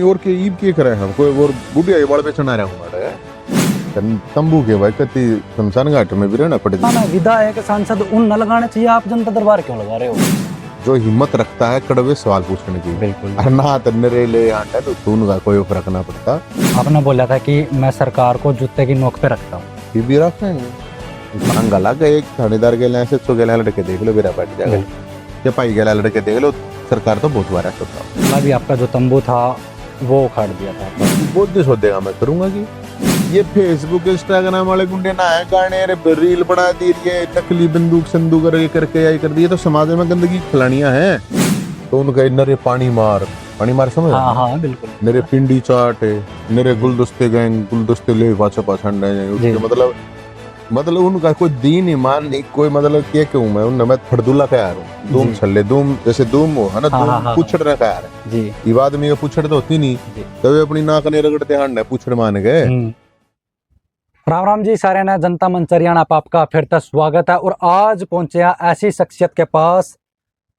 और के ईब के करे हम कोई और बुढ़िया ये बाल पे चढ़ा रहा हूँ मारे तंबू के भाई कति शमशान घाट में भी रहना पड़ेगा। ना विधायक सांसद उन न लगाने चाहिए, आप जनता दरबार क्यों लगा रहे हो? जो हिम्मत रखता है कड़वे सवाल पूछने की, बिल्कुल। अरे ना तन्ने ले आटा तो तू का कोई फर्क ना पड़ता। आपने बोला था कि मैं सरकार को जूते की नोक पे रखता हूँ, ये भी रखेंगे मांगा लगा एक थानेदार के लिए ऐसे गेला लड़के देख लो मेरा बैठ जाएगा, क्या पाई गेला लड़के देख लो, सरकार तो बहुत बार होता। अभी आपका जो तंबू था वो उखाड़ दिया था। बहुत दिस हो देगा मैं करूंगा कि ये फेसबुक इंस्टाग्राम वाले गुंडे ना है गाने रील बना दी, ये नकली बंदूक संदूक करके यही कर दिए, तो समाज में गंदगी फैलानियां हैं तो उनका नरे पानी मार समझ। हाँ हाँ बिल्कुल। नरे पिंडी चाट नरे गुलदस्ते गैंग गुलदस्ते ले पाछा पाछड़ मतलब उनका कोई दीन ईमान नहीं कोई, मतलब क्या क्यों मैं उन मैं फड़दुल्ला का यार हूँ दूम छल्ले दूम जैसे दूम हो है ना, दूम पुछड़ रहा यार जी। ये आदमी पुछड़ तो होती नहीं, तभी अपनी नाक ने रगड़ते हांड पुछड़ मान गए। राम राम जी सारे ने जनता मंच हरियाणा पर आपका फिर तक स्वागत है। और आज पहुंचे हैं ऐसी शख्सियत के पास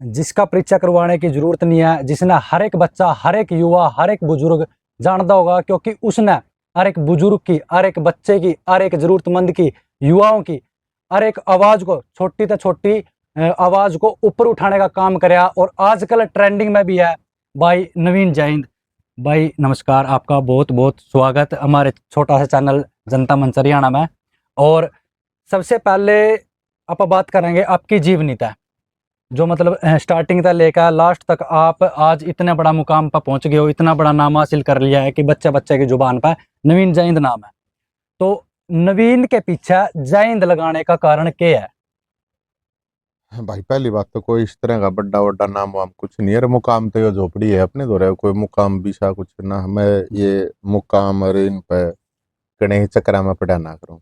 जिसका परिचय करवाने की जरूरत नहीं है, जिसने हर एक बच्चा हर एक युवा हर एक बुजुर्ग जानता होगा, क्योंकि उसने हर एक बुजुर्ग की हर एक बच्चे की हर एक जरूरतमंद की युवाओं की हर एक आवाज को छोटी से छोटी आवाज को ऊपर उठाने का काम कराया। और आजकल ट्रेंडिंग में भी है भाई नवीन जैन। भाई नमस्कार, आपका बहुत बहुत स्वागत हमारे छोटा सा चैनल जनता मंच हरियाणा में। और सबसे पहले आप बात करेंगे आपकी जीवनीता, जो मतलब स्टार्टिंग से लेकर लास्ट तक आप आज इतने बड़ा मुकाम पर पहुंच गए हो, इतना बड़ा नाम हासिल कर लिया है कि बच्चे बच्चे की जुबान पर नवीन जैन नाम है। तो नवीन के पीछे जैन लगाने का कारण क्या है? भाई पहली बात तो कोई इस तरह का बड़ा बड़ा नाम वाम कुछ नहीं है, मुकाम तो ये झोपड़ी है अपने दो कोई मुकाम भी सा कुछ ना, मैं ये मुकाम और इन पे कने चक्रा में पड़ा ना करूं।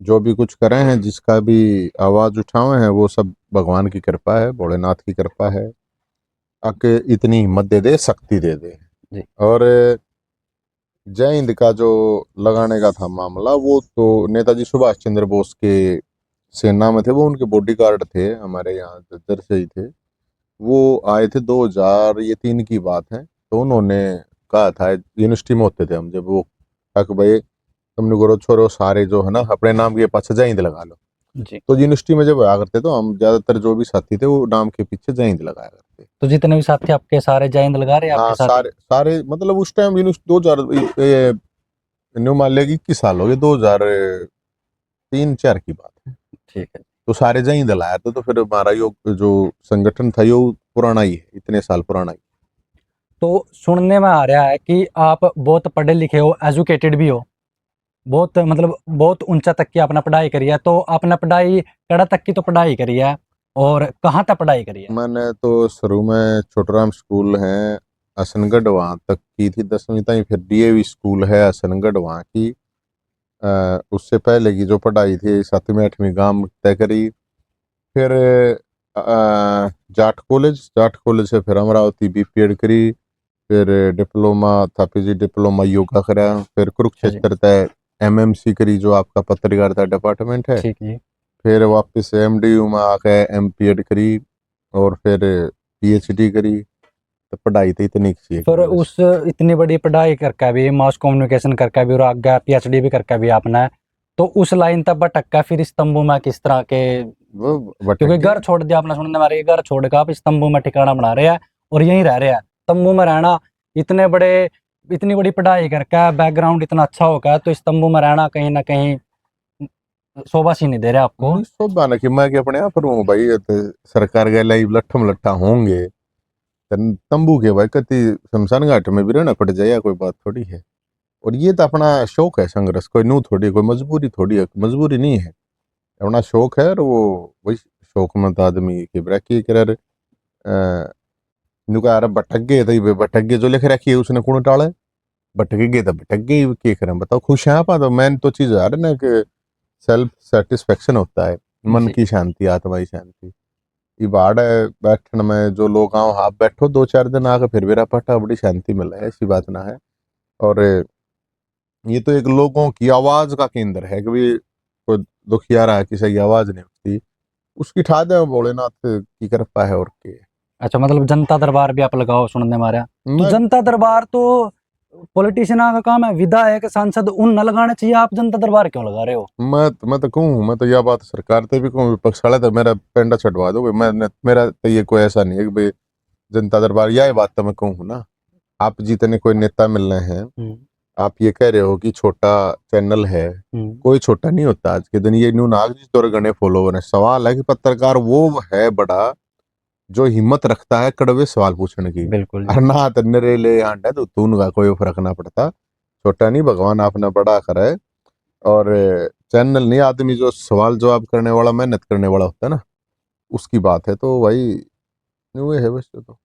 जो भी कुछ करे हैं जिसका भी आवाज उठाए हैं वो सब भगवान की कृपा है, भोलेनाथ की कृपा है, आके इतनी हिम्मत दे दे शक्ति दे दे। और जय हिंद का जो लगाने का था मामला, वो तो नेताजी सुभाष चंद्र बोस के सेना में थे, वो उनके बॉडीगार्ड थे, हमारे यहाँ दर से ही थे। वो आए थे 2003 की बात है, तो उन्होंने कहा था यूनिवर्सिटी में होते थे हम जब, वो कहा भाई तुमने गोरो छोरो सारे जो है ना अपने नाम के पास जय हिंद लगा लो जी। तो यूनिवर्सिटी में जब आया करते तो हम ज्यादातर जो भी साथी थे वो नाम के पीछे जय हिंद लगाया करते। तो जितने भी साथी आपके सारे जय हिंद लगा रहे हैं? हाँ सारे मतलब उस टाइम यूनिवर्सिटी 2000 न्यू मान लिया कि 21 साल हो गए, 2003-4 की बात है। ठीक है, तो सारे जय हिंद लाया तो फिर हमारा जो संगठन था यो पुराना ही है, इतने साल पुराना ही। तो सुनने में आ रहा है कि आप बहुत पढ़े लिखे हो, एजुकेटेड भी हो, बहुत मतलब बहुत ऊंचा तक की आपने पढ़ाई करी है। तो आपने पढ़ाई कड़ा तक की तो पढ़ाई करी है, और कहाँ तक पढ़ाई करी है? मैंने तो शुरू में छोटराम स्कूल है असनगढ़ वहाँ तक की थी 10वीं तक, फिर डीएवी स्कूल है असनगढ़ वहाँ की। उससे पहले की जो पढ़ाई थी 7वीं 8वीं गांव तय करी। फिर जाट कॉलेज से फिर अमरावती बीपीएड करी, फिर डिप्लोमा था पीजी डिप्लोमा योगा करा, फिर कुरुक्षेत्र तय एमएमसी करी जो आपका पत्रकारिता डिपार्टमेंट है। ठीक है। फिर वापस एमडीयू में आके एमपीएड करी और फिर पीएचडी करी। तो पढ़ाई तो इतनी की फिर उस इतनी बड़ी पढ़ाई करके भी, मास कम्युनिकेशन करके भी और आगे पीएचडी भी करके भी आपने तो उस लाइन तक भटका, फिर इस तंबू में किस तरह के, क्योंकि घर छोड़ दिया आपने, सुनने में घर छोड़ कर आप इस तंबू में ठिकाना बना रहे हैं और यहीं रह रहे हैं। तंबू में रहना, इतनी बड़ी पढ़ाई करके बैकग्राउंड इतना अच्छा होगा, तो इस तंबू में रहना कहीं ना कहीं शोभा सी नहीं दे रहा आपको? शोभा ना कि मैं कि अपने आप रहूं भाई, सरकार के लिए लट्ठम लट्ठा होंगे तंबू के भाई कति शमशान घाट में भी रहना पड़ जाए, कोई बात थोड़ी है। और ये तो अपना शौक है संघर्ष, कोई नू थोड़ी कोई मजबूरी थोड़ी है, मजबूरी नहीं है, अपना शौक है। और वो वही शौक में तो आदमी की ब्रैकी कर नुका भटक गए तो भटक गए, जो लिख रखी है उसने कौन टाले, भटक गए तो भटक गए, क्या करें बताओ। खुश हैं आप तो मैन तो चीज आ रही ना कि सेल्फ सेटिस्फेक्शन होता है, मन की शांति आत्मा की शांति। ये बाढ़ है बैठने में, जो लोग आओ आप बैठो 2-4 दिन आकर फिर मेरा पटा बड़ी शांति मिला है, ऐसी बात ना है। और ये तो एक लोगों की आवाज का केंद्र है कि भाई कोई दुखिया रहा है किसी की आवाज नहीं उठती, उसकी ठा दे भोलेनाथ की कृपा है और क्या। अच्छा, मतलब जनता दरबार भी आप लगाओ सुनने मारे। तो मैं जनता दरबार तो पॉलिटिशियन का काम है, विधायक सांसद उन न लगाने चाहिए, आप जनता दरबार क्यों लगा रहे हो? मैं तो कहूँ, मैं तो यह बात सरकार से भी कहूँ, विपक्ष वाले तो मेरा पेंडा छटवा दो भाई। मैं मेरा तो ये कोई ऐसा नहीं है कि भाई जनता दरबार, यह बात तो मैं कहूँ ना। आप जितने कोई नेता मिल रहे हैं, हम्म, आप ये कह रहे हो कि छोटा चैनल है। हम्म, कोई छोटा नहीं होता आज के दिन। ये न्यू नाग जी तोर गणे फॉलोवर है। सवाल है कि पत्रकार वो है बड़ा जो हिम्मत रखता है कड़वे सवाल पूछने की। बिल्कुल जी। और ना तो नरेले आंडा तो तून का कोई फर्क ना पड़ता। छोटा नहीं, भगवान आपने बड़ा करा है। और चैनल नहीं, आदमी जो सवाल जवाब करने वाला, मेहनत करने वाला होता है ना, उसकी बात है। तो भाई न्यू है वैसे तो।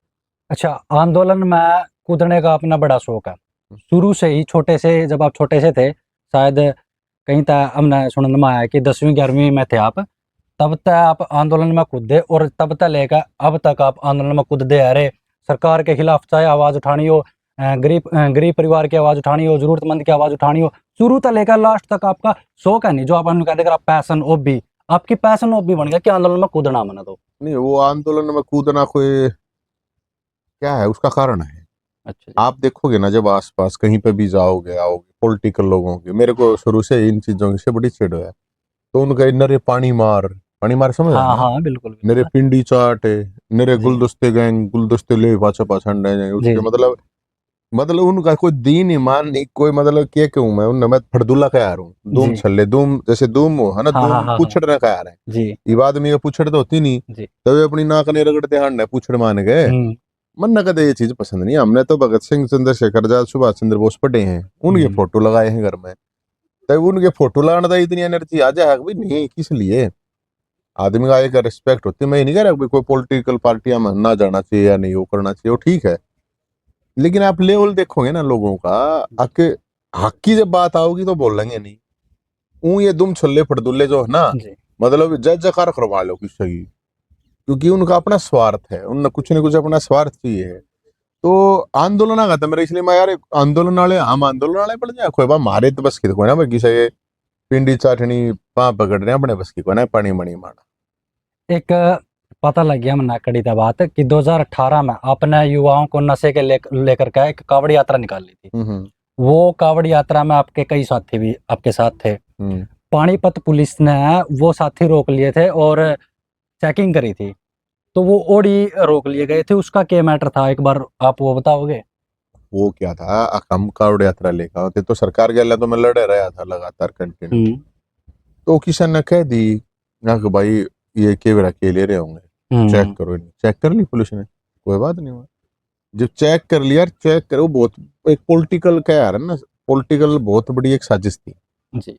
अच्छा, आंदोलन में कूदने का अपना बड़ा शौक है शुरू से ही, छोटे से, जब आप छोटे से थे शायद, कहीं तक हमने सुनने में आया कि 10वीं 11वीं में थे आप, तब तक आप आंदोलन में कूदे, और तब तक लेकर अब तक आप आंदोलन में कूदते आ रहे। सरकार के खिलाफ चाहे आवाज उठानी हो, गरीब परिवार की आवाज उठानी हो, जरूरतमंद की आवाज उठानी हो, शुरू तक लेकर लास्ट तक आपका शौक है, नहीं जो आप कहते हैं आप पैशन हॉबी, आपकी पैशन हॉबी बन गया कि आंदोलन में कूदना मना तो। नहीं, वो आंदोलन में कूदना कोई क्या है, उसका कारण है। अच्छा जी। आप देखोगे ना, जब आसपास कहीं पे भी जाओगे आओगे, पॉलिटिकल लोगों की, मेरे को शुरू से इन चीजों से बड़ी चिढ़ है। तो उनका नरे पानी मार समझ रहे हैं हाँ ना। हाँ, बिल्कुल नरे बिल्कुल। पिंडी चाट है, नरे जी गुलदस्ते गैंग, गुलदस्ते ले पाछा पाछा जाए जी उसके जी। मतलब उनका कोई दीन ईमान नहीं, कोई मतलब क्या कहूँ मैं उन, मैं फड़दुल्ला का यार हूँ। दूम जी। छल्ले दूम, जैसे दूम हो है ना, हाँ हाँ दूम हाँ हाँ। पूछड़ने का यार है। जी ये बात में पूछड़ तो होती नहीं। जी। तभी अपनी नाक ने रगड़ते हांड पूछड़ मान गए। हम्म मन न कदे ये चीज पसंद नहीं। हमने तो भगत सिंह, चंद्रशेखर आजाद, सुभाष चंद्र बोस पढ़े हैं, उनके हम्म फोटो लगाए हैं घर में। तब उनके फोटो लगाने का इतनी एनर्जी आ जाए भाई, नहीं किस लिए। आदमी का एक रिस्पेक्ट होती है। मैं ये नहीं कह रहा कोई पॉलिटिकल पार्टियां में ना जाना चाहिए या नहीं, वो करना चाहिए, वो ठीक है। लेकिन आप लेवल देखोगे ना लोगों का, आके हक की जब बात आओगी तो बोलेंगे नहीं। ये दुम छल्ले फटदुल्ले जो है ना, जी। मतलब जय जयकार करवा लो किसी की, क्योंकि उनका अपना स्वार्थ है, उन कुछ न कुछ अपना स्वार्थ चाहिए है। तो आंदोलन आ गया मेरा, इसलिए मैं यार आंदोलन वाले, हम आंदोलन वाले पड़ जाए कोई बात, मारे तो बस की कोई ना, बाकी से पिंडी चाटनी पा पकड़ रहे हैं अपने बस की कोई ना, पानी मणी मारा। एक पता लग गया मना कड़ी था बात कि 2018 में आपने युवाओं को नशे के लेकर के एक कावड़ यात्रा निकाली थी। हम्म वो कावड़ यात्रा में आपके कई साथी भी आपके साथ थे। हम्म। पानीपत पुलिस ने वो साथी रोक लिए थे और चेकिंग करी थी, तो वो ओडी रोक लिए गए थे, उसका क्या मैटर था, एक बार आप वो बताओगे? वो क्या था, हम कावड़ यात्रा लेकर होते तो सरकार के तो मैं लड़े रहा था लगातार कंटिन्यू। हम्म तो किशन ने कह दी ना कि भाई ये केवल अकेले रहे होंगे, चेक हम्म करो इन्हें। चेक कर ली पुलिस ने, कोई बात नहीं हुआ। जब चेक कर लिया, चेक करो, बहुत एक पॉलिटिकल क्या यार है ना, पॉलिटिकल बहुत बड़ी एक साजिश थी। जी।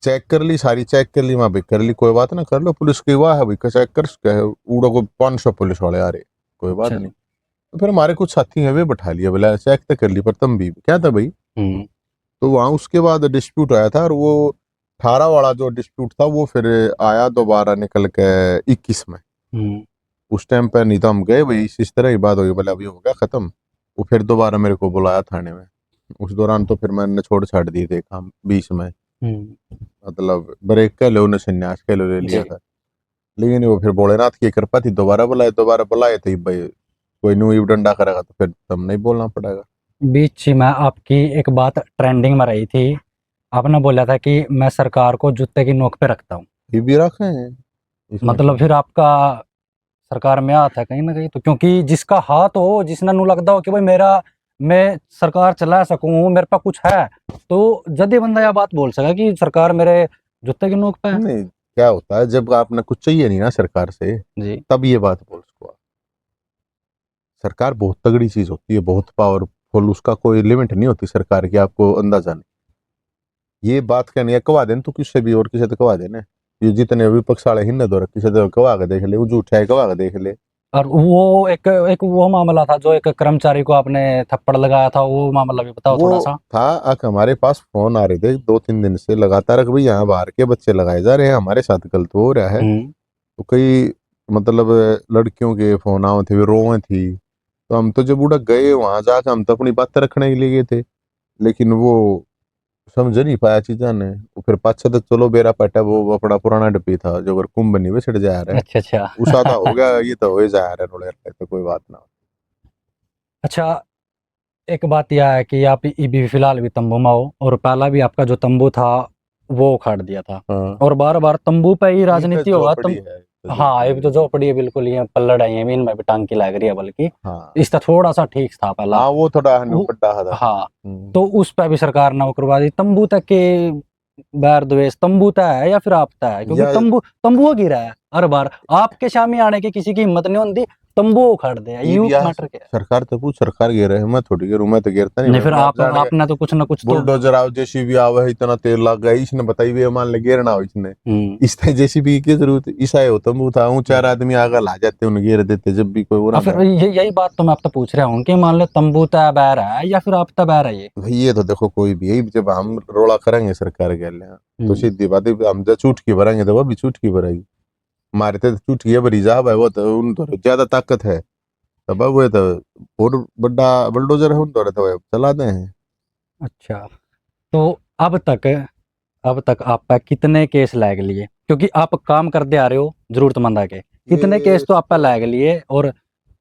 चेक कर ली सारी, चेक कर ली, वहां भी कर ली, कोई बात ना, कर लो, पुलिस की वाह है भाई, चेक कर क्या है, उड़ो को 500 पुलिस वाले आ रहे, कोई बात अच्छा। नहीं। तो फिर हमारे कुछ साथी हैं, वे बैठा लिया, बोला चेक तो कर ली, पर तुम भी क्या था भाई। हम्म तो वहां उसके बाद डिस्प्यूट आया था, और वो 18 वाला जो डिस्प्यूट था वो फिर आया दोबारा निकल के 21 में। हम्म उस टाइम पर नहीं तो हम गए भाई, इस तरह की बात हो गई, बोले अभी हो गया खत्म। वो फिर दोबारा मेरे को बुलाया थाने में। उस दौरान तो फिर मैंने छोड़ छाड़ दिए थे काम 20 में, हम्म। मतलब ब्रेक कह लो, उन्हें संन्यास कह लो, ले लिया जी। था। लेकिन वो फिर भोलेनाथ की कृपा थी, दोबारा बुलाए थे भाई, कोई न्यू ईव डंडा करेगा तो फिर तब नहीं बोलना पड़ेगा। बीच में आपकी एक बात ट्रेंडिंग में रही थी, आपने बोला था कि मैं सरकार को जूते की नोक पे रखता हूँ। ये भी रखे हैं इसमें मतलब क्या। फिर आपका सरकार में हाथ है कहीं ना कहीं, तो क्योंकि जिसका हाथ हो, जिसने नु लगता हो कि भाई मेरा, मैं सरकार चला सकूं, मेरे पास कुछ है, तो जल्दी बंदा यह बात बोल सका कि सरकार मेरे जूते की नोक पे है। नहीं, क्या होता है जब आपने कुछ चाहिए नहीं ना सरकार से, जी। तब ये बात बोल सको आप। सरकार बहुत तगड़ी चीज होती है, बहुत पावरफुल, उसका कोई लिमिट नहीं होती सरकार की, आपको अंदाजा नहीं। ये बात कहनी है कवा देन, तो किससे भी और किसी से कवा देने। ये जितने विपक्ष वाले हिन्द दो किसी से कवा के देख ले, वो झूठा है कवा के देख ले। और वो एक एक वो मामला था जो एक कर्मचारी को आपने थप्पड़ लगाया था, वो मामला भी बताओ वो थोड़ा सा। था हमारे पास फोन आ रहे थे 2-3 दिन से लगातार कि भाई यहाँ बाहर के बच्चे लगाए जा रहे हैं, हमारे साथ गलत हो रहा है। हम्म तो कई मतलब लड़कियों के फोन आए थे, वे रोए थी। तो हम तो जब उड़क गए वहां जाकर, हम तो अपनी बात रखने के लिए गए थे। लेकिन वो समझ नहीं पाया चीजा ने। फिर पाछे तो चलो बेरा पटा वो अपना पुराना डब्बी था जो अगर कुंभ नहीं छड़ जा रहा है अच्छा अच्छा। उषा था हो गया, ये तो हो ही जा रहा है रोले रहे, तो कोई बात ना। अच्छा, एक बात यह है कि आप अभी फिलहाल भी तंबू में हो और पहला भी आपका जो तंबू था वो उखाड़ दिया था, हाँ और बार बार तंबू पे ही ये पे राजनीति होगा झोपड़ी तुम। है, तो हाँ, झोपड़ी एक है। तो झोपड़ी है बिल्कुल, ये पल्लड़ है, ये इनमें भी टांग की लग रही है बल्कि। हाँ इसका थोड़ा सा ठीक था पहला हाँ वो थोड़ा हनु वो। बड्डा था। हाँ, तो उस पे भी सरकार ने वो करवा दी। तंबू तक के बैर द्वेष तंबू तय है या फिर आप तय है, क्योंकि या तंबू तंबू गिरा है हर बार, आपके सामने आने की किसी की हिम्मत नहीं होती, तंबू उखाड़ दे, ये यू भी यार मैटर क्या है। सरकार तो पूछ, सरकार गिर रहे है, मैं थोड़ी गिरूं, मैं तो गिरता नहीं नहीं, भाई, फिर मैं आप जान गए। आपने तो कुछ ना कुछ तो। बुलडोजर आओ जेसीबी आवे है, इतना तेल लग गया इसने, बताई हुई मान ले गिरना हो इसने। हम्म। इस तरह जेसीबी की जरूरत ईसा हो तंबू था, ऊं चार आदमी आगे ला जाते उन्हें घेर देते जब भी कोई हो और रहा फिर था। यही बात तो मैं आपसे पूछ रहा हूँ कि मान लो तंबू तय बैर है या फिर आप तय बैर है ये। भाई ये तो देखो कोई भी यही, जब हम रोड़ा करेंगे सरकार के लिए तो हम्म। सीधी बात है, हम जो चुटकी भरेंगे तो वो भी चुटकी भरेगी। हमारे तो चुटकी भरी जाब है, वो तो उन तो ज्यादा ताकत है, तो अब वो तो और बड़ा बुलडोजर है उन तो चला दे हैं। अच्छा, तो अब तक अब तक आप पे कितने केस लाग लिए, क्योंकि आप काम करते आ रहे हो जरूरतमंद के, कितने ये केस तो आप पे लाग लिए, और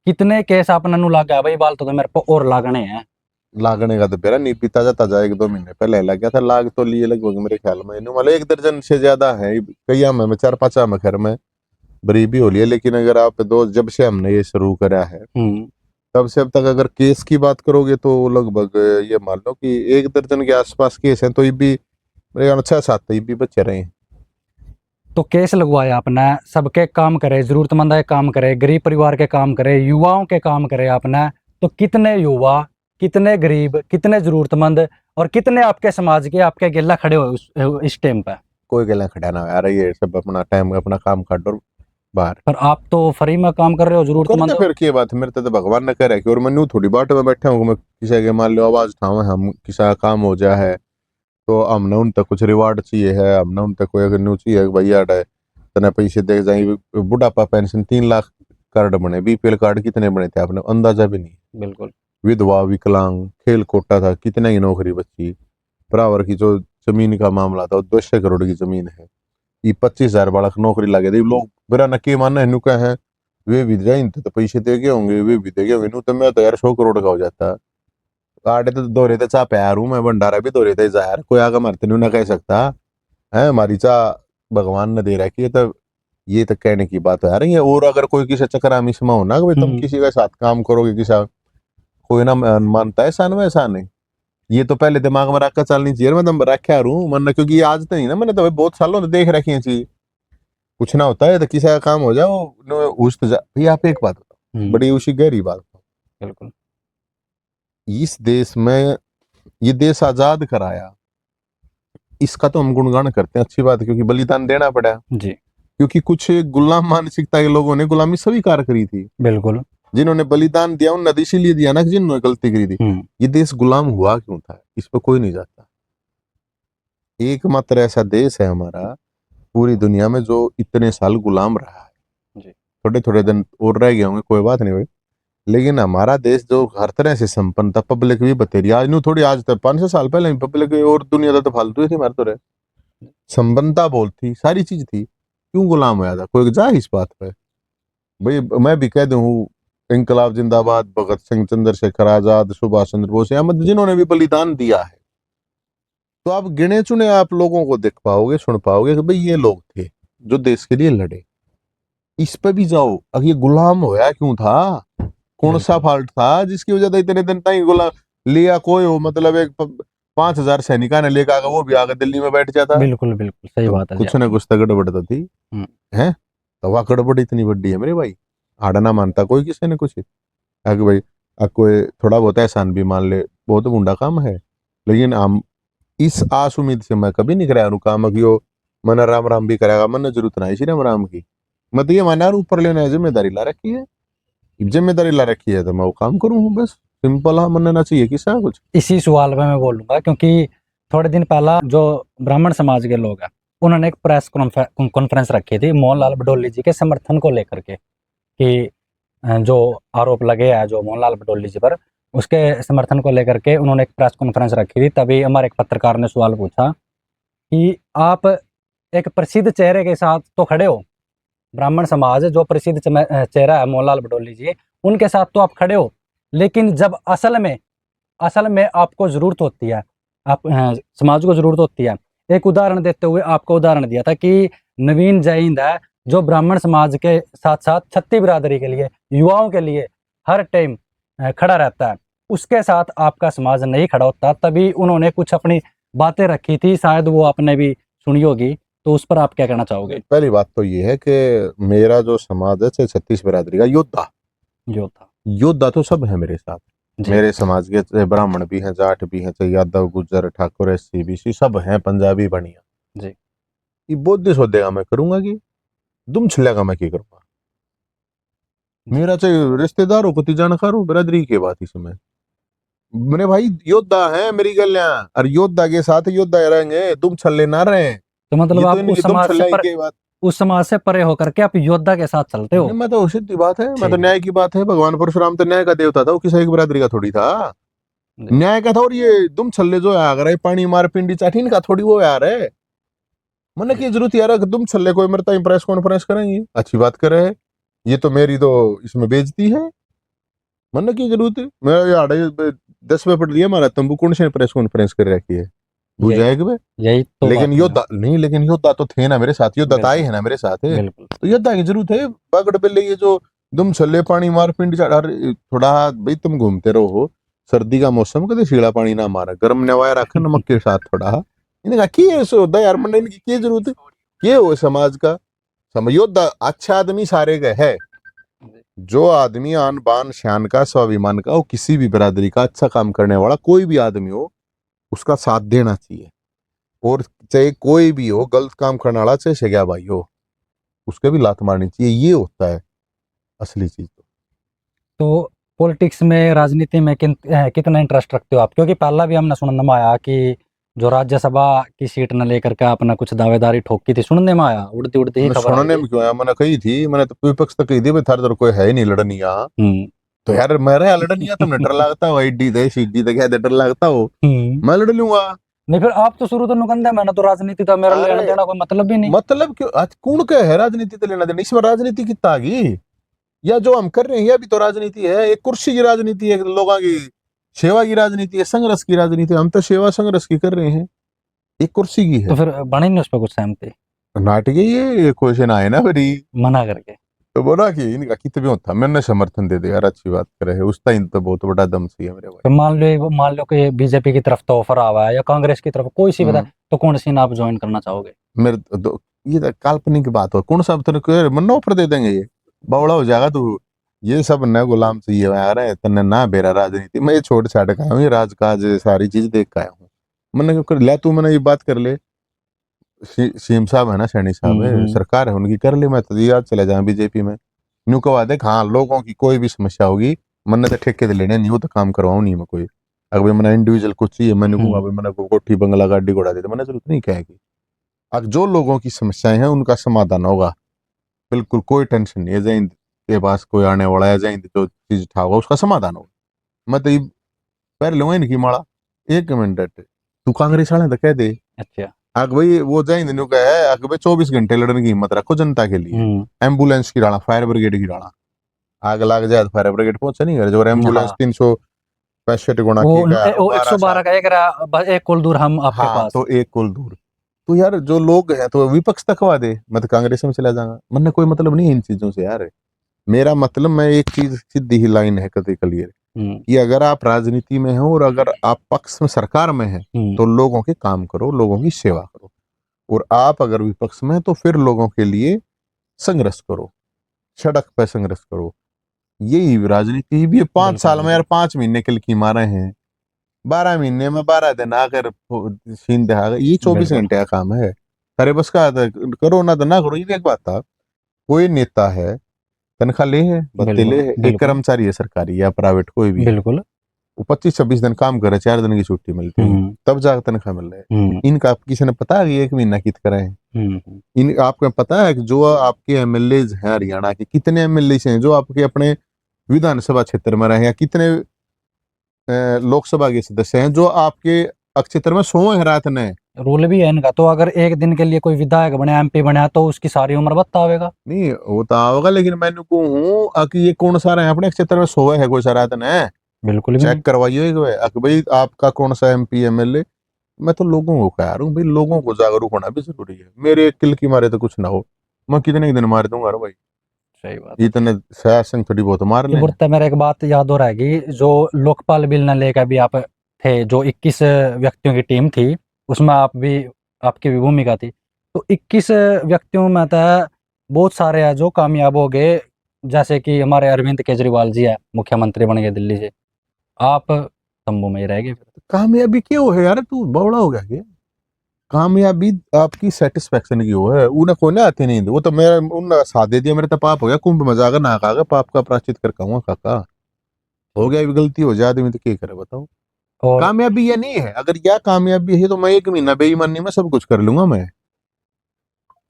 कितने केस आपने नु लगा भाई बाल तो मेरे को और लागने हैं। लागने का तो बेरा नहीं पीता जाता जाए, 1-2 महीने पहले लग गया था, लाग तो लिए लगभग मेरे ख्याल में इन्हों, मतलब 1 दर्जन से ज्यादा है कई में 4-5 में घर में बरी भी हो लिया। लेकिन अगर आप दो, जब से हमने ये शुरू करा है हम्म। तब से अब तक अगर केस की बात करोगे तो लगभग ये मान लो कि 1 दर्जन के आसपास केस हैं, तो ये भी मेरे ख्याल में 6-7 तो ये भी बच्चे रहे हैं। तो केस लगवाया आपने, सबके काम करे, जरूरतमंद के काम करे, गरीब परिवार के काम करे, युवाओं के काम करे आपने, तो कितने युवा, कितने गरीब, कितने जरूरतमंद और कितने आपके समाज के आपके गिल्ला खड़े हो इस टाइम पे। कोई गला खड़ा ना यार, ये सब अपना टाइम अपना काम काट और बाहर पर आप तो फ्री में काम कर रहे हो, करते। जरूरतमंद। फिर की बात है, मेरे तो भगवान ने करे कि और मैं थोड़ी बाट में बैठा हूँ, मैं किसी के मान लो आवाज उठावे, हम किसी का काम हो जाए है तो हमने उन तक कुछ रिवार्ड चाहिए है, हमने उन तक कोई अगर न्यू चाहिए भैया तना पैसे दे जाए। बुढ़ापा पेंशन 3 लाख कार्ड बने, बीपीएल कार्ड कितने बने थे आपने अंदाजा भी नहीं। बिल्कुल। विधवा विकलांग खेल कोटा था, कितने ही नौकरी बची। बराबर की जो जमीन का मामला था, 200 करोड़ की जमीन है, ये 25,000 बालक नौकरी लगे थे लोग बिरा नक्की मानना है का है। वे भी जाइन तो पैसे दे गए होंगे, वे भी दे गए होंगे, तो मैं तो यार 100 करोड़ का हो जाता। आड़े तो दौरे थे चा प्यार हूँ मैं, भंडारा भी दौरे थे यार, कोई आगे मरते नहीं ना कह सकता है, हमारी चा भगवान ने दे रखी है। तो ये तो कहने की बात है यार। ये और अगर कोई किसी चक्कर में इसमें हो ना कि भाई तुम किसी के साथ काम करोगे, किसी कोई ना मानता है ऐसा ना वैसा नहीं, ये तो पहले दिमाग में रखकर चलनी चाहिए। मैं तो रखा रू मन, क्योंकि ये आज तो नहीं ना, मैंने तो भाई बहुत सालों से देख रखी है चीज। कुछ ना होता है तो किसी का काम हो जाए वो उस तो भैया आप एक बात बताओ, हम्म। बड़ी उसी गहरी बात बताओ। बिल्कुल। इस देश में ये देश आजाद कराया, इसका तो हम गुणगान करते हैं, अच्छी बात है, क्योंकि बलिदान देना पड़ा। जी। क्योंकि कुछ गुलाम मानसिकता के लोगों ने गुलामी स्वीकार करी थी, बिल्कुल। जिन्होंने बलिदान दिया उन नदी इसीलिए दिया ना कि जिन्होंने गलती करी थी। हम्म। ये देश गुलाम हुआ क्यों था, इस पर कोई नहीं जाता। एकमात्र ऐसा देश है हमारा पूरी दुनिया में जो इतने साल गुलाम रहा है। जी। थोड़े थोड़े दिन और रह गए होंगे, कोई बात नहीं भाई, लेकिन हमारा देश जो हर तरह से संपन्न था, पब्लिक भी बतेरी आज नू थोड़ी, आज तक 500 साल पहले पब्लिक और दुनिया तो फालतू ही थी हमारे तो रहे, संपन्नता बोल थी, सारी चीज थी, क्यों गुलाम होया था, कोई जा इस बात पे। भाई मैं भी कह दूं इंकलाब जिंदाबाद, भगत सिंह, चंद्रशेखर आजाद, सुभाष चंद्र बोस, या मतलब जिन्होंने भी बलिदान दिया है, तो आप गिने चुने आप लोगों को देख पाओगे, सुन पाओगे कि भाई ये लोग थे जो देश के लिए लड़े। इस पे भी जाओ, अब ये गुलाम होया क्यों था, कौन सा बिल्कुल। फॉल्ट था जिसकी वजह से इतने दिन तक गुलाम लिया कोई हो, मतलब एक 5,000 सैनिका ने लेकर आकर वो भी आकर दिल्ली में बैठ जाता। बिल्कुल बिल्कुल सही तो बात है जी कुछ ना आपकी। कुछ तो गड़बड़ तो थी हम्म। है। तो वह गड़बड़ इतनी बड़ी है मेरे भाई, आड़ा ना मानता कोई किसी ने कुछ, आगे भाई कोई थोड़ा बहुत एहसान भी मान ले, बहुत बूढ़ा काम है। लेकिन हम इस आस उम्मीद से मैं कभी नहीं कराया रू काम कि वो मन राम राम भी करेगा, मन जरूरत ना इसी राम राम की, मैं तो ये माना ऊपर लेना है, जिम्मेदारी ला रखी है, जिम्मेदारी ला रखी है तो मैं वो काम करूँ बस, सिंपल है, मनना चाहिए किसा कुछ। इसी सवाल पे मैं बोलूंगा, क्योंकि थोड़े दिन पहला जो ब्राह्मण समाज के लोग हैं उन्होंने एक प्रेस कॉन्फ्रेंस रखी थी मोहनलाल बडोली जी के समर्थन को लेकर के, कि जो आरोप लगे हैं जो मोहनलाल बडोली जी पर, उसके समर्थन को लेकर के उन्होंने एक प्रेस कॉन्फ्रेंस रखी थी। तभी हमारे एक पत्रकार ने सवाल पूछा कि आप एक प्रसिद्ध चेहरे के साथ तो खड़े हो, ब्राह्मण समाज जो प्रसिद्ध चेहरा है मोहनलाल भटोली जी, उनके साथ तो आप खड़े हो, लेकिन जब असल में आपको ज़रूरत होती है, आप समाज को ज़रूरत होती है। एक उदाहरण देते हुए आपको उदाहरण दिया था कि नवीन जयहिंद है, जो ब्राह्मण समाज के साथ-साथ छत्ती बिरादरी के लिए, युवाओं के लिए हर टाइम खड़ा रहता है। उसके साथ आपका समाज नहीं खड़ा होता, तभी उन्होंने कुछ अपनी बातें रखी थी, शायद वो आपने भी सुनी होगी, तो उस पर आप क्या कहना चाहोगे? पहली बात तो ये है कि मेरा जो समाज है चाहे छत्तीस बिरादरी का योद्धा। योद्धा तो सब है मेरे साथ। जी। मेरे समाज के चाहे ब्राह्मण भी हैं, जाट भी हैं, चाहे यादव, गुज्जर, ठाकुर, एससी, बीसी सब हैं, पंजाबी बनिया जी। ये बोधे सोधे का मैं करूंगा कि दुम छिल्ला का मैं की करूंगा। मेरा चाहे रिश्तेदार हो, कुछ जानकार हो, बिरादरी के बात इसमें मेरे भाई योद्धा है मेरी गलियां, और योद्धा के साथ योद्धा रहेंगे, दुम छल्ले ना रहे। तो मतलब ये तो आप इनकी दुम छल्लाई की बात उस समाज से परे होकर के आप योद्धा के साथ चलते हो। नहीं, मैं तो सीधी बात है, मैं तो ठीक है। न्याय की बात है। भगवान परशुराम तो न्याय का देवता था, वो किसी एक बिरादरी का थोड़ी था, जी। न्याय का था। और ये दुम छल्ले जो है अगर पानी मार पिंडी चाटीन का थोड़ी वो यार है। मन की जरूरत यार, दुम छल्ले कोई मरता प्रेस कॉन्फ्रेंस करेंगे, अच्छी बात कर रहे हैं, ये तो मेरी तो इसमें बेइज्जती है। मन की जरूरत है, मैं यार 10वें पढ़ लिया, हमारा तंबू कौन से प्रेस कॉन्फ्रेंस कर रखी है यही बुझाएगा वे। यही तो लेकिन बात है। योद्धा नहीं, लेकिन योद्धा तो थे ना मेरे साथ, योद्धा तो आए बिल्कुल, हैं ना मेरे साथ है। बिल्कुल। तो योद्धा की जरूरत है बागड़ पे ये जो तुम छल्ले पानी मार पिंड चढ़ा थोड़ा भाई, तुम घूमते रहो, सर्दी का मौसम कदे शीला पानी ना मारा, गर्म नवाया रखा नमक के साथ थोड़ा। इन्हें कहा कि ऐसे होता यार, मन इनकी क्या जरूरत है, ये हो समाज का योद्धा अच्छा आदमी सारे का है। जो आदमी आन बान शान का स्वाभिमान का, वो किसी भी बिरादरी का अच्छा काम करने वाला कोई भी आदमी हो, उसका साथ देना चाहिए। और चाहे कोई भी हो, गलत काम करने वाला चाहे शग्या भाई हो, उसके भी लात मारनी चाहिए। ये होता है असली चीज। तो पॉलिटिक्स में, राजनीति में कितना इंटरेस्ट रखते हो आप? क्योंकि पहला भी हमने सुनने में आया कि जो राज्यसभा की सीट न लेकर के आपने कुछ दावेदारी ठोकी थी, सुनने में आया, उड़ती उड़ती ही मैं खबर आई सुनने थी। में क्यों आया, मैंने कही थी, मैंने तो विपक्ष तक कही थी भाई थारे तो कोई है ही नहीं लड़नी यहाँ। हम्म। तो यार मेरे यहाँ लड़नी है, तुमने डर लगता हो, एडी दे सीडी दे क्या डर लगता हो, मैं लड़ लूंगा। नहीं, फिर आप तो शुरू तो नुकंदे, मैंने तो राजनीति तो मेरा लेना अरे देना कोई मतलब भी नहीं। मतलब क्यों, आज कौन का है राजनीति तो लेना देना, इसमें राजनीति कितना आ गई, या जो हम कर रहे हैं ये भी तो राजनीति है। एक कुर्सी की राजनीति है, लोगों की सेवा की राजनीति है, संघर्ष की राजनीति है। हम तो सेवा संघर्ष की कर रहे हैं, एक कुर्सी की तो है। फिर बने नहीं उस पर कुछ सहमति, नाटक है ये क्वेश्चन आए ना फिर मना करके? तो बोला कि इनका कितने होता, मैंने समर्थन दे दिया यार, अच्छी बात करे है, उस टाइम तो बहुत बड़ा दम सी है मेरे तो भाई। मान लो कि बीजेपी की तरफ तो ऑफर आवा है या कांग्रेस की तरफ, कोई सी बता, तो कौन सी आप ज्वाइन करना चाहोगे? मेरे ये तो काल्पनिक बात हो, कौन सा तेरे मन ऑफर दे देंगे, ये बावड़ा हो जाएगा तू। ये सब न गुलाम चाहिए यार है तन्ने ना बेरा राजनीति, मैं ये छोड़ छाड़ के आया हूँ, ये राजकाज सारी चीज देख के आया हूँ। मैंने क्यों कर लिया, तू मैंने ये बात कर ले, सीएम साहब है ना, सैनी साहब है, सरकार है उनकी, कर ले, मैं तो याद चले जाए बीजेपी में। न्यू कवा देख, हाँ लोगों की कोई भी समस्या होगी, मैंने तो ठेके दे लेने नहीं, वो तो काम करवाऊँ नहीं मैं कोई। अगर भाई मैंने इंडिविजुअल कुछ चाहिए, मैंने कहूँगा भाई मैंने कोठी बंगला गाड़ी घोड़ा दे, मैंने जरूरत नहीं कहेगी। अब जो लोगों की समस्याएं हैं उनका समाधान होगा, बिल्कुल कोई टेंशन नहीं है। जैन के पास कोई आने वाला है, जैन जो चीज था होगा उसका समाधान होगा। मैं तो ये पैर लूंगा इनकी माड़ा, एक मिनट तू कांग्रेस वाले तो कह दे, अच्छा। अग भाई वो जैन दिन का है, अग भाई 24 घंटे लड़ने की हिम्मत रखो जनता के लिए। एम्बुलेंस की डाला, फायर ब्रिगेड की डाला, आग लग जाए तो फायर ब्रिगेड पहुंचे नहीं करे, जो एम्बुलेंस हाँ, 365 गुणा वो की का वो 12 112 का एक कुल दूर हम आपके हाँ पास। तो एक कुल दूर। तो यार जो लोग हैं तो विपक्ष तकवा दे, मैं तो कांग्रेस में चला जाऊंगा, मन कोई मतलब नहीं है इन चीजों से यार। मेरा मतलब, मैं एक चीज सीधी ही लाइन है कभी क्लियर, कि अगर आप राजनीति में हो और अगर आप पक्ष में सरकार में है तो लोगों के काम करो, लोगों की सेवा करो। और आप अगर विपक्ष में है तो फिर लोगों के लिए संघर्ष करो, सड़क पर संघर्ष करो। यही राजनीति भी है। 5 साल में यार 5 महीने के लिए मारे हैं, 12 महीने में 12 दिन आकर सीन दिखा, ये 24 घंटे का काम है। अरे बस का करो ना तो ना करो। ये भी एक बात था, कोई नेता है तनख्वाह ले है, भत्ते ले है, एक कर्मचारी है सरकारी या प्राइवेट कोई भी है, बिल्कुल। वो 25-26 दिन काम करे, 4 दिन की छुट्टी मिलती है, तब जाकर तनख्वाह मिल रहा है। इनका किसी ने पता है कि 1 महीना कित करे हैं? इन आपको पता है कि जो आपके एमएलए हैं हरियाणा के, कितने एमएलए हैं जो आपके अपने विधानसभा क्षेत्र में रहे, या कितने लोकसभा के सदस्य हैं जो आपके अक्षेत्र में 100 है रात ने। रूल भी है इनका, तो अगर एक दिन के लिए कोई विधायक बने, एमपी बने, तो उसकी सारी उम्र बतावेगा। नहीं होता होगा, लेकिन मैंने को हूँ कि ये कौन सा रहे अपने क्षेत्र में 100 है कोई सा रात ने। बिल्कुल भी नहीं। चेक करवाइए एक बार, भाई आपका कौन सा एमपी एमएलए। मैं तो लोगों को कह रहा हूँ भाई, लोगों को जागरूक होना भी जरूरी है। मेरे एक किल की मारे तो कुछ ना हो, मैं कितने ही दिन मार दूंगा रे भाई, सही बात है। इतने शासन थोड़ी बहुत मार ये लें। बुढ़ते मेरे एक बात याद हो रहेगी, जो लोकपाल बिल न लेकर भी आप थे, जो 21 व्यक्तियों की टीम थी, उसमें आप भी, आपकी भी भूमिका थी। तो 21 व्यक्तियों में तो बहुत सारे हैं जो कामयाब हो गए, जैसे कि हमारे अरविंद केजरीवाल जी है, मुख्यमंत्री बन गए दिल्ली से। आप तंबू में ही रह गए। कामयाबी क्यों है यार, तू बवड़ा हो गया क्या? कामयाबी आपकी सेटिस्फेक्शन की हो है, उन्हें कोई ना आती नहीं। वो तो मेरा उन साथ दे दिया, मेरे तो पाप हो गया, कुंभ में जाकर ना खागा, पाप का प्रायश्चित कर कहूँगा काका। हो गया, भी गलती हो जाए आदमी तो क्या करे बताओ। और कामयाबी ये नहीं है, अगर यह कामयाबी है तो मैं 1 महीना बेईमानी में सब कुछ कर लूंगा मैं।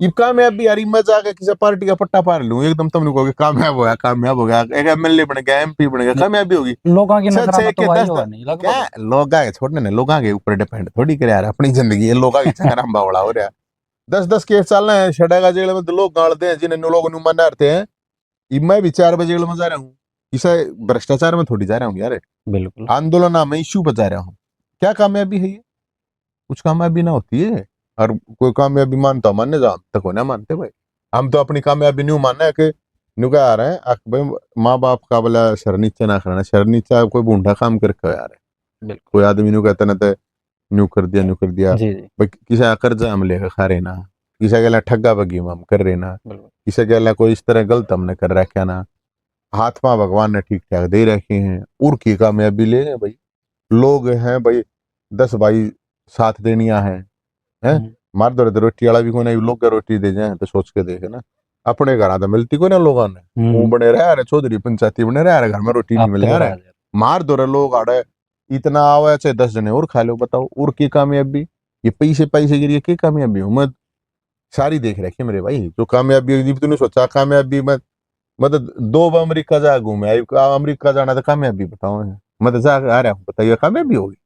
ये कामयाबी यार, मैं जाके किसी पार्टी का पट्टा पार लूं एकदम, तुमने कहोगे कामयाब हो गया, कामयाब हो गया, एक एमएलए बन गया, एमपी बन गया, कामयाबी होगी। लोगों की सच नजर है में तो कि वही 10 होगा नहीं क्या लगभग। लोग आगे छोड़ने ने, लोग आगे ऊपर डिपेंड थोड़ी करे यार अपनी जिंदगी, ये लोग आगे चंगरा बावड़ा हो रहा है। 10-10 केस चल रहे हैं, छड़ेगा जेल में तो लोग गाड़ते हैं जिन्हें लोग नुमान रहते हैं। ये मैं भी 4 बजे जेल में जा रहा हूँ, इसे भ्रष्टाचार में थोड़ी जा रहा हूँ यार, बिल्कुल। आंदोलन में इश्यू पर जा रहा हूँ। क्या कामयाबी है ये? कुछ कामयाबी ना होती है। और कोई कामयाबी मानता हो मानने जाओ, हम तक हो ना मानते भाई। हम तो अपनी कामयाबी न्यू मानना है कि न्यू क्या आ रहे हैं भाई, माँ बाप का बोला सर नीचे ना करना, सर नीचे कोई बूढ़ा काम करके आ रहा है। बिल्कुल। कोई आदमी न्यू कहता ना तो न्यू कर दिया, न्यू कर दिया जी जी। भाई, किसी का कर्जा हम लेकर खा रहे ना, किसी के लिए ठग्गा बगी हम कर रहे ना, बिल्कुल। किसी के लिए कोई इस तरह गलत हमने कर रखा ना, हाथ पांव भगवान ने ठीक ठाक दे रखे हैं, और की कामयाबी ले हैं भाई। लोग हैं भाई 10 भाई साथ देनिया है, हम्म। मार दो रोटी वाला भी कोई नहीं, लोग क्या रोटी दे जाए तो सोच के देखे ना। अपने घर तो मिलती कोई ना लोगों ने, वो हम्म। बने रहे रहे चौधरी पंचायती बने रहे रहे, घर में रोटी नहीं आप मिलने तो आ रहा है। राज है। मार दो रहे लोग आड़े, इतना आवे चाहे 10 जने और खा लो, बताओ और की कामयाबी? ये पैसे पैसे के लिए की कामयाबी हूँ मैं सारी देख रखी है मेरे भाई। जो कामयाबी होगी तूने सोचा कामयाबी मैं मतलब 2 बार अमरीका जा घूमे आई, अमरीका जाना तो कामयाबी बताओ, मैं तो जा आ रहा हूँ, बताइए कामयाबी होगी?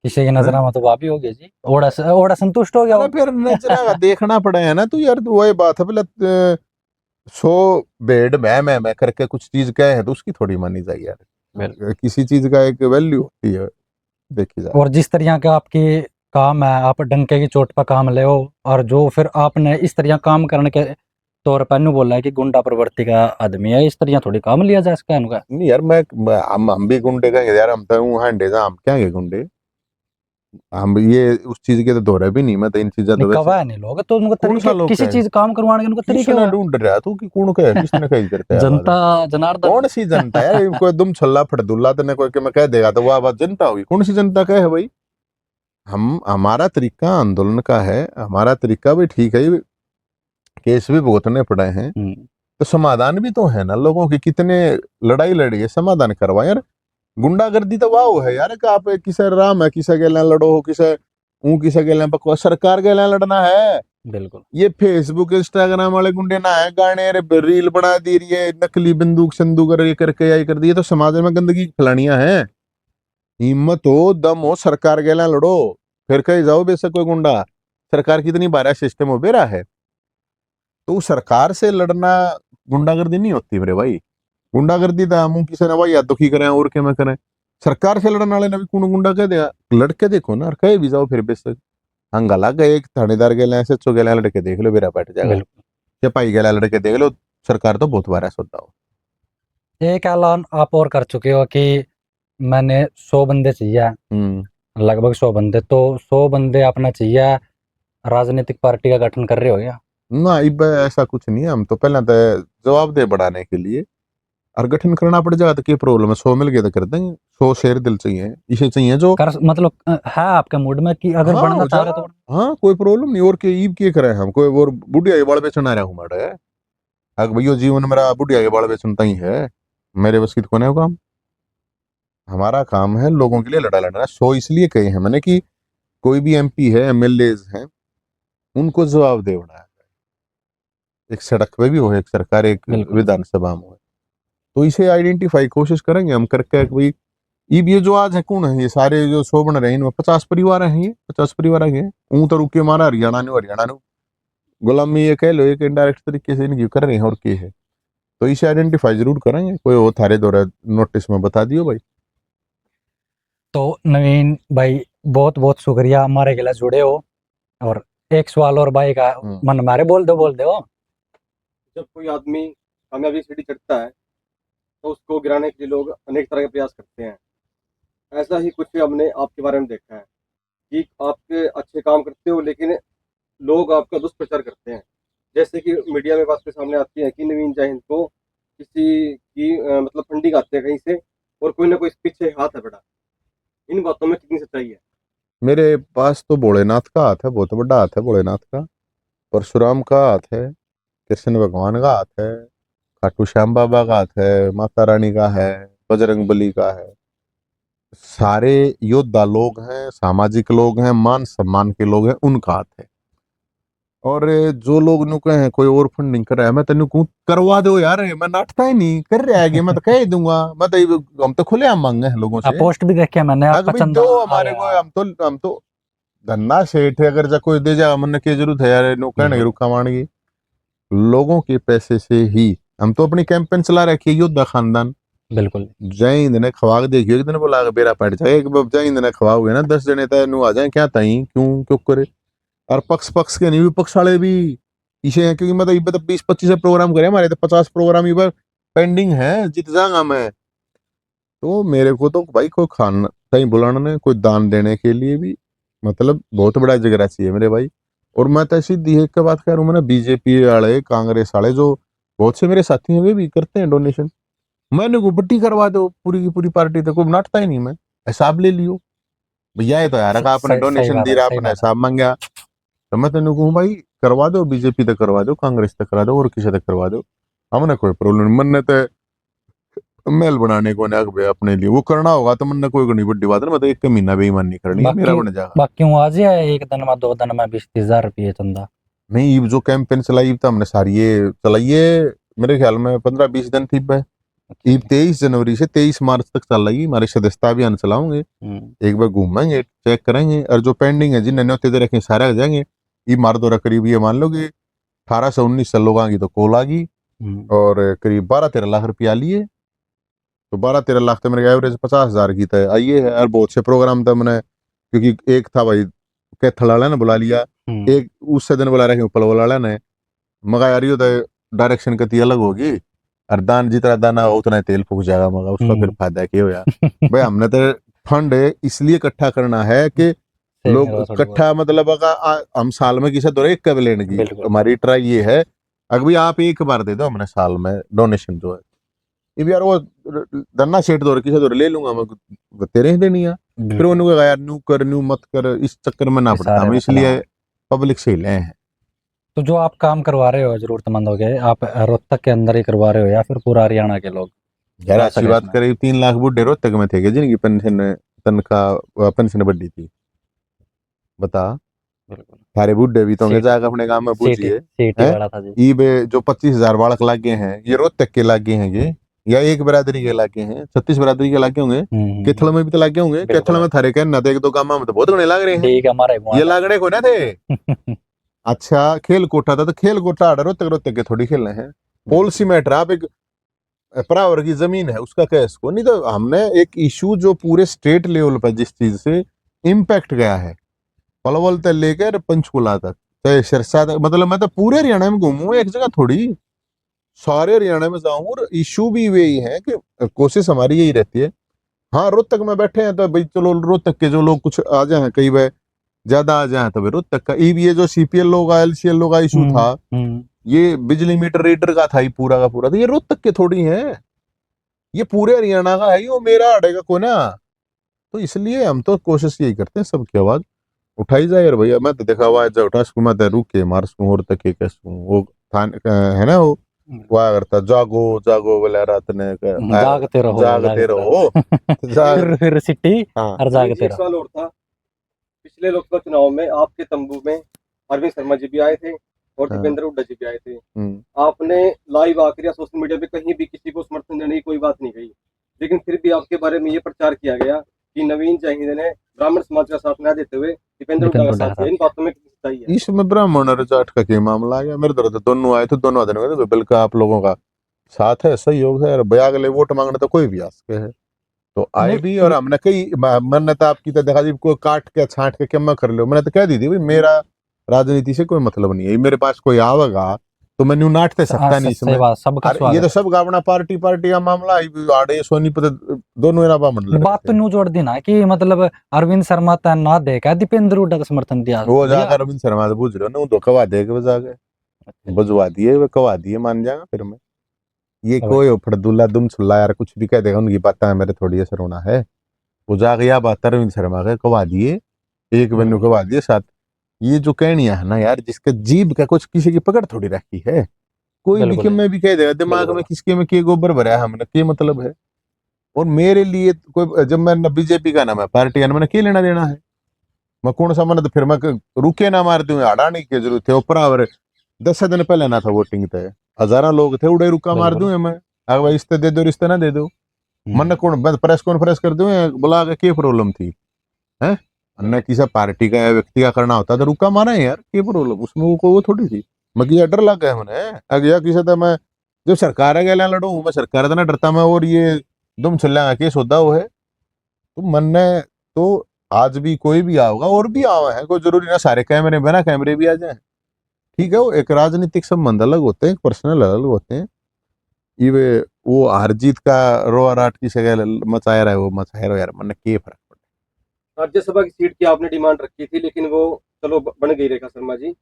किसी की हैं? नजर में तो वो भी हो गया जी, ओड़ा ओड़ा संतुष्ट हो गया अरे वो। फिर नजरा का देखना पड़ेगा ना, तू यार तू वही बात है बोला 100 बेड मैं करके कुछ चीज कहे है तो उसकी थोड़ी मानी जाए बिल्कुल। यार, किसी चीज का एक वैल्यू होती है देखी जाए। और जिस तरह का आपकी काम है, आप डंके की चोट पर काम ले हो, और जो फिर आपने इस तरह काम करने के तौर पर नु बोला है कि गुंडा प्रवृत्ति का आदमी है, इस तरह थोड़ी काम लिया जा सकता है इनका। नहीं यार हम भी गुंडे कहेंगे यार, हम तो हांडे जा, हम क्या है गुंडे, हम ये उस चीज के तो दौरे भी नहीं, मैं तो इन चीजें तो निकवा वैसे। है नहीं लोग, तो उनको कौन सा तरीके, लोग किसी कहे? चीज काम करवाने के उनको तरीके किसने हुआ है। ढूंढ रहा तू कि कौन कहे, किसने कही करते हैं बात? जनता जनार्दन। कौन सी जनता यार, कोई दुम छल्ला फटदुल्ला तने कोई के मैं कह देगा तो वह बात जनता होगी? कौन सी जनता कहे भाई? हम हमारा तरीका आंदोलन का है, हमारा तरीका भी ठीक है, केस भी भुगतने पड़े हैं तो समाधान भी तो है ना लोगों की, कितने लड़ाई लड़ी है, समाधान करवाए यार। गुंडागर्दी तो वाह है यार कि आप किसे राम है किसे के लिए लड़ो, किसे किसे के लिए बकवास, सरकार के लिए लड़ना है। बिल्कुल। ये फेसबुक इंस्टाग्राम वाले गुंडे ना है गाने रे रील बना दी रही है, नकली बंदूक संदूक ये करके यही कर दी, ये तो समाज में गंदगी फैलानिया है। हिम्मत हो दम हो सरकार के लिए लड़ो, फिर कहीं जाओ बेशक कोई गुंडा, सरकार कितनी बार सिस्टम हो बेरा है, तो सरकार से लड़ना गुंडागर्दी नहीं होती मेरे भाई। गुंडागर्दी तो मुंह किसी ने भाई दुखी करें और क्या मैं करें, सरकार से लड़ने वाले ने भी कौन गुंडा कह देगा? लड़के देखो ना, और कहे भी जाओ फिर बेशक, हंगाला गए एक थानेदार के लिए एसएचओ के लिए लड़के देख लो बेरा बैठ जाएगा, बिल्कुल। सिपाही के लिए लड़के देख लो, सरकार तो बहुत बार ऐसा होता हो। एक ऐलान आप और कर चुके हो कि मैंने 100 बंदे चाहिए, लगभग 100 बंदे, तो 100 बंदे आपने चाहिए, राजनीतिक पार्टी का गठन कर रहे हो क्या? ना इब ऐसा कुछ नहीं है, हम तो पहले तो जवाबदेह बढ़ाने के लिए और गठन करना पड़ जाएगा तो क्या प्रॉब्लम है, 100 मिल गए तो कर देंगे। 100 शेर दिल चाहिए, इसे चाहिए जो कर मतलब है आपके मूड में कि अगर हाँ बढ़ना हो चाह रहे जाएगा। तो? हाँ कोई प्रॉब्लम नहीं, और के ईब के करे हम कोई और बुढ़िया के बाल बेचना रहा हूँ माड़ा है, अगर भैया जीवन मेरा बुढ़िया के बाल बेचनता ही है, मेरे बस की तो कौन है वो काम। हमारा काम है लोगों के लिए लड़ा लड़ना। 100 इसलिए कहे हैं मैंने कि कोई भी एमपी है एमएलए हैं उनको जवाबदेह बनाया जाए, एक सड़क पे भी हो एक सरकार, एक बिल्कुल। विधानसभा में हो, तो इसे आइडेंटिफाई कोशिश करेंगे हम करके कि भाई ये जो आज है कौन है, ये सारे जो शो बन रहे हैं इनमें 50 परिवार हैं, ये 50 परिवार हैं। ऊं तो रुके मारा हरियाणा ने गुलामी ये कह लो, एक इनडायरेक्ट तरीके से इनकी कर रहे हैं और क्या है। तो इसे आइडेंटिफाई जरूर करेंगे, कोई वो थारे दौरा नोटिस में बता दियो भाई। तो नवीन भाई बहुत बहुत शुक्रिया हमारे के लिए जुड़े हो। और एक सवाल और भाई का मन मारे बोल दो हो। जब कोई आदमी कामयाबी की सीढ़ी चढ़ता है तो उसको गिराने के लिए लोग अनेक तरह के प्रयास करते हैं। ऐसा ही कुछ हमने आपके बारे में देखा है कि आपके अच्छे काम करते हो लेकिन लोग आपका दुष्प्रचार करते हैं। जैसे कि मीडिया में बातें सामने आती हैं कि नवीन जैन को किसी की मतलब फंडिंग आती है कहीं से और कोई ना कोई इसके पीछे हाथ है बड़ा। इन बातों में कितनी सच्चाई है? मेरे पास तो भोलेनाथ का हाथ है, बहुत बड़ा हाथ है भोलेनाथ का, परशुराम का हाथ है, कृष्ण भगवान का हाथ है, खाटू श्याम बाबा का हाथ है, माता रानी का है, बजरंग बली का है। सारे योद्धा लोग हैं, सामाजिक लोग हैं, मान सम्मान के लोग हैं, उनका हाथ है। और जो लोग नु कहे कोई और फंडिंग कर रहा है, मैं तेन कहूं करवा दो यार, मैं नाटता ही नहीं कर रहा है, मैं तो कह ही दूंगा। मैं तो हम तो खुले आम मांगे हैं लोगों से। पोस्ट भी देखे मैंने, हाँ आपका भाई चंदा दो आ हमारे को, गया। हम तो धन्ना सेठ है, अगर जा कोई दे जा मन की जरूरत है यार, नो कहने की रुखा मानगी लोगों के पैसे से ही हम तो अपनी कैंपेन चला रखी है, योद्धा खानदान। बिल्कुल जय हिंद ने खवाग देखियो, एक दिन बोला बेरा पैट जाए, एक बार जय हिंद ने खवाओगे ना 10 जने तय नु आ जाए, क्या तई क्यों क्यों करे। और पक्ष पक्ष के नहीं, विपक्ष वाले भी इसे हैं, क्योंकि मतलब इब 20-25 प्रोग्राम करे, हमारे तो 50 प्रोग्राम इब पेंडिंग है, जीत जाऊंगा मैं। तो मेरे को तो भाई कोई खाना कहीं बुलाने, कोई दान देने के लिए भी मतलब बहुत बड़ा जिगरा चाहिए मेरे भाई। और मैं तो सीधी एक बात कह रहा हूँ, मैंने बीजेपी वाले कांग्रेस वाले जो बहुत से मेरे साथी हैं वे भी करते हैं डोनेशन। मैंने को बट्टी करवा दो पूरी की पूरी पार्टी, तक को नाटता ही नहीं मैं, हिसाब ले लियो भैया, ये तो यार आपने सही डोनेशन बात दी है, रहा, सही आपने बात है। हिसाब मांगा। तो मैं तेन कहूँ भाई करवा दो, बीजेपी तक करवा दो, कांग्रेस तक करा दो, और किसी तक करवा दो, हमने कोई प्रॉब्लम नहीं। मन ने तो महल बनाने को ना भाई अपने लिए वो करना होगा तो मन ने कोई नहीं बड़ी बात है, मतलब 1 महीना बेईमानी करनी है, मेरा बाकी बन जाएगा। बाकी हूँ आज है एक दिन में 2 दिन में 20-30 हज़ार रुपये चंदा। नहीं ये जो कैंपेन चलाई तो हमने सारी ये चलाइए, मेरे ख्याल में 15-20 दिन थी भाई। ये 23 जनवरी से 23 मार्च तक चल रही हमारे सदस्यता अभियान चलाओगे, एक बार घूमेंगे चेक करेंगे, और जो पेंडिंग है जिन्हें न्योते दे रखे सारे आ जाएंगे। ये मार दो करीब ये मान लो कि 1800-1900 लोग आएंगे तो कॉल आ गई, और करीब 12-13 लाख रुपया लिए। तो 12-13 लाख तो मेरे एवरेज 50,000 की तय आइए है। और बहुत से प्रोग्राम था मैंने, क्योंकि एक था भाई कैथल वाला ने बुला लिया, एक उससे दिन बुला रखे उपल वाला ने, मगा यार ये तो डायरेक्शन कती अलग होगी, और दान जितना दाना हो उतना ही तेल फूक जाएगा, मगा उसका फिर फायदा क्या हो यार। भाई हमने तो फंड इसलिए इकट्ठा करना है कि लोग इकट्ठा मतलब अगर हम साल में किसी दौरे एक कब लेने की हमारी ट्राई ये है, अगर भी आप एक बार दे दो हमने साल में डोनेशन जो है, ये भी यार वो धन्ना सेठ दौर किसी दौर ले लूंगा मैं, तेरे ही देनी है। फिर उन्होंने कहा यार न्यू कर न्यू मत कर, इस चक्कर में ना पड़ता मैं, इसलिए पब्लिक से ही ले हैं। तो जो आप काम करवा रहे हो जरूरतमंदों के, आप रोहतक के अंदर ही करवा रहे हो या फिर पूरा हरियाणा के लोग? यार अच्छी बात करें, 3 लाख बूढ़े रोहतक में थे जिनकी पेंशन तनख्वाह पेंशन बढ़ी थी, बता। सारे बूढ़े भी तो होंगे जाकर अपने गांव में पूछिए, ये जो 25,000 बालक लागे हैं ये रोहतक के लागे हैं ये, या एक बरादरी के लागे हैं, 36 बरादरी के लागे होंगे, कैथल में भी तो लागे होंगे। कैथल में थारे कहना तो 1-2 गांव में तो बहुत घने लाग रहे हैं, ये लागने को ना थे। अच्छा खेल कोटा था तो खेल कोटा रोहतक रोहतक के थोड़ी खेलने हैं, पॉलिसी मैटर। आप एक परावर की जमीन है उसका केस को नहीं, तो हमने एक इशू जो पूरे स्टेट लेवल पर जिस चीज से इम्पैक्ट गया है, पलवल तक लेकर पंचकुला तक, तो सिरसा तक, मतलब मैं तो पूरे हरियाणा में घूमू, एक जगह थोड़ी, सारे हरियाणा में जाऊं। और इशू भी यही है कि कोशिश हमारी यही रहती है। हाँ रोहतक में बैठे हैं तो भाई चलो रोहतक के जो लोग कुछ आ जाए, कई बार ज्यादा आ जाए तो भाई रोहतक का, ये जो सीपीएल लोग एलसीएल लोग का इशू था, ये बिजली मीटर रीडर का था ही पूरा का पूरा, तो ये रोहतक के थोड़ी है, ये पूरे हरियाणा का है, वो मेरा अड़ेगा को ना। तो इसलिए हम तो कोशिश यही करते हैं सबकी आवाज उठाई जाए यार भैया। मैं तो देखा हुआ है उठा सकूँ, मैं तो रुक के मार सकूँ और तक के वो है ना वो हुआ करता, जागो जागो बोले रात ने जागते रहो फिर सिटी और जागते रहो। सवाल और था, पिछले लोकसभा चुनाव में आपके तंबू में अरविंद शर्मा जी भी आए थे और दीपेंद्र हुड्डा जी भी आए थे। आपने लाइव आकर या सोशल मीडिया पे कहीं भी किसी को समर्थन देने की कोई बात नहीं कही, लेकिन फिर भी आपके बारे में ये प्रचार किया गया कि नवीन जयहिंद ने ब्राह्मण समाज का साथ न देते हुए दीपेंद्र हुड्डा का दीपेंद्र साथ हुड्डा दिया। इन बातों में कितनी सच्चाई है? इसमें ब्राह्मण और जाट का क्या मामला आ गया? मेरे तरफ तो दोनों आए थे, दोनों आदमी कहते बल्कि आप लोगों का साथ है, सहयोग है, और बया अगले वोट मांगने तो कोई भी आ सके है। तो आए भी, और नहीं, हमने कई मैंने तो आपकी तो देखा जी, कोई काट के छांट के क्या कर लो, मैंने तो कह दी थी भाई मेरा राजनीति से कोई मतलब नहीं है, मेरे पास कोई आवेगा तो मैं न्यू नाटते सकता नहीं सही इसमें। बात, सबका अरे ये स्वागत तो है। सब का अपना पार्टी पार्टी का मामला है, आड़े सोनीपत दोनों ना बामन लड़ बात रहे तो थे। न्यू जोड़ दी ना कि मतलब अरविंद शर्मा तय ना देखा दीपेंद्र हुड्डा का समर्थन दिया वो भैया। जाकर अरविंद शर्मा से पूछ रहे हो ना, वो तो कवा दे के बजा के बजवा दिए, वे कवा दिए, मान जाएगा फिर मैं। ये तो कोई फड़दुल्ला दुम छुल्ला यार कुछ भी कह देगा, उनकी बातें मेरे थोड़ी असर होना है। वो जाके या बात अरविंद शर्मा के कवा दिए, एक वेन्यू कवा दिए साथ। ये जो कहनिया है ना यार, जिसके जीभ का कुछ किसी की पकड़ थोड़ी रखी है, कोई भी बिल्कुल मैं भी कह देगा दिमाग में किसके में के गोबर भरा है हमने, के मतलब है। और मेरे लिए कोई, जब मैं बीजेपी का नाम है पार्टी है, मैंने क्या लेना देना है, मैं कौन सा मन, तो फिर मैं रुके ना मार दूं, हटाने की जरूरत है ऊपर। 10 दिन पहले ना था वोटिंग तय, हजारों लोग थे, उड़े रुका मार दूं मैं, अगर भाई रिश्ते दे दो, रिश्ते ना दे दो, मन कौन प्रेस कॉन्फ्रेंस कर दूं बुला के, क्या प्रॉब्लम थी है? अन्य किसी पार्टी का या व्यक्ति का करना होता तो रुका मारा है यार, क्या प्रॉब्लम उसमें, वो थोड़ी थी। मैं किया डर लग गया मैंने, अगर किसी था मैं, जब सरकार है गया लड़ू मैं, सरकार था ना डरता मैं, और ये दुम छल्ला केस होता वो है। तो मन ने, तो आज भी कोई भी आओगा, और भी आवा है, कोई जरूरी ना सारे कैमरे बिना कैमरे भी आ जाए, ठीक है। वो एक राजनीतिक संबंध अलग होते हैं, पर्सनल अलग होते हैं। ये वो हार जीत का रोआ राट की जगह मचाया रहा है, वो मचाया रहा यार, मन के फर्क पड़ता राज्यसभा की सीट की आपने डिमांड रखी थी, लेकिन वो चलो बन गई रेखा शर्मा जी।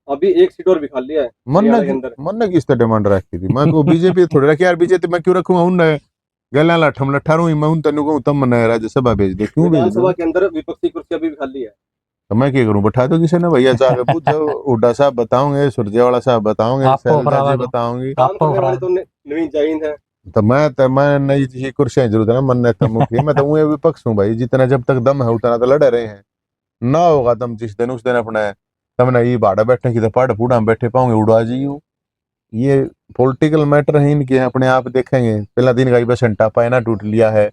अभी एक सीट और भी खाली है है। मन हरियाणा के ने अंदर। मन ने किस तरह डिमांड रखी थी, मैं को बीजेपी थोड़ी रखी यार, बीजेपी मैं क्यों रखूंगा उन गला लठम लठारू मैं उन तनु को तम मन राज्यसभा भेज दो, क्यों भेज विधानसभा दो? के अंदर विपक्षी कुर्सी अभी भी खाली है। तो मैं क्या करूं, बैठा दो किसी ने, भैया जाके पूछ जाओ, हुड्डा साहब बताओगे, सुरजेवाला साहब बताओगे, आपको शैलजा जी फरावा दो, बताओंगी। काम आपको करने वाले फरावा तो नवीन जयहिंद है। तो मैं नई चीज कुर्सियां जरूरत है ना, मन ने तब मुखी मैं तो वो विपक्ष हूँ भाई, जितना जब तक दम है उतना तो लड़े रहे हैं। ना होगा तुम जिस दिन उस दिन अपने, तुमने ये बाड़ा बैठने की तो पहाड़ पूड़ा में बैठे पाओगे उड़ा जी। ये पॉलिटिकल मैटर है इनके, अपने आप देखेंगे। पहला दिन का ही बस घंटा पायना टूट लिया है,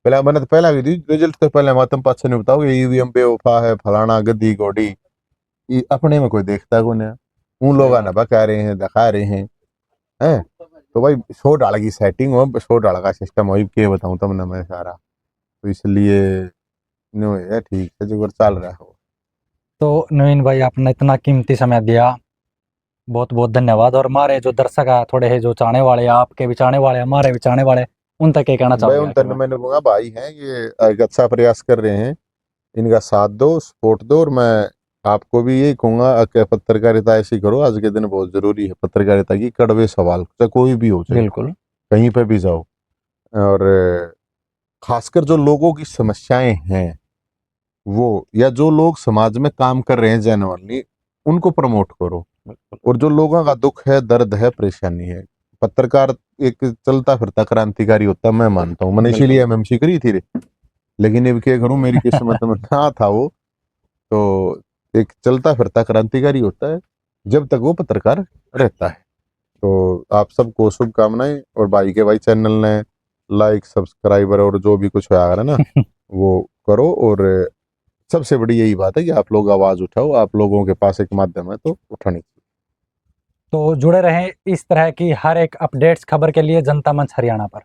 पहला मैंने तो पहला भी दी रिजल्ट तो पहले मातम पास नहीं बताओ, ईवीएम पे वफा है फलाना गद्दी गोडी, ये अपने में कोई देखता को नहीं, उन सही लोग बात ना बका रहे हैं, दिखा रहे हैं। तो भाई 100 डाल की सेटिंग हो, 100 डाल का सिस्टम हो, के बताऊं तुमने मैं सारा, तो इसलिए नो है ठीक है जो चल रहा है। तो नवीन भाई आपने इतना कीमती समय दिया, बहुत बहुत धन्यवाद। और हमारे जो दर्शक है थोड़े है, जो चाहने वाले आपके भी चाहने वाले, हमारे भी चाहने वाले, उन तक ये कहना भाई चाहोगे उन आखिर तन में? मैंने बोला भाई हैं, ये एक अच्छा प्रयास कर रहे हैं, इनका साथ दो, सपोर्ट दो। और मैं आपको भी यही कहूंगा कि पत्रकारिता ऐसी करो, आज के दिन बहुत जरूरी है पत्रकारिता की, कड़वे सवाल चाहे कोई भी हो, चाहे बिल्कुल कहीं पे भी जाओ, और खासकर जो लोगों की समस्याएं हैं वो, या जो लोग समाज में काम कर रहे हैं जेन्युइनली, उनको प्रमोट करो। और जो लोगों का दुख है, दर्द है, परेशानी है, पत्रकार एक चलता फिरता क्रांतिकारी होता है, मैं मानता हूँ। मैंने इसीलिए एमएमसी करी थी रे। लेकिन अब क्या करूं, मेरी किस्मत में ना था वो। तो एक चलता फिरता क्रांतिकारी होता है जब तक वो पत्रकार रहता है। तो आप सबको शुभकामनाएं, और भाई के भाई चैनल ने लाइक सब्सक्राइबर और जो भी कुछ है ना वो करो। और सबसे बड़ी यही बात है कि आप लोग आवाज उठाओ, आप लोगों के पास एक माध्यम है तो उठानी चाहिए। तो जुड़े रहें इस तरह की हर एक अपडेट्स खबर के लिए जनता मंच हरियाणा पर।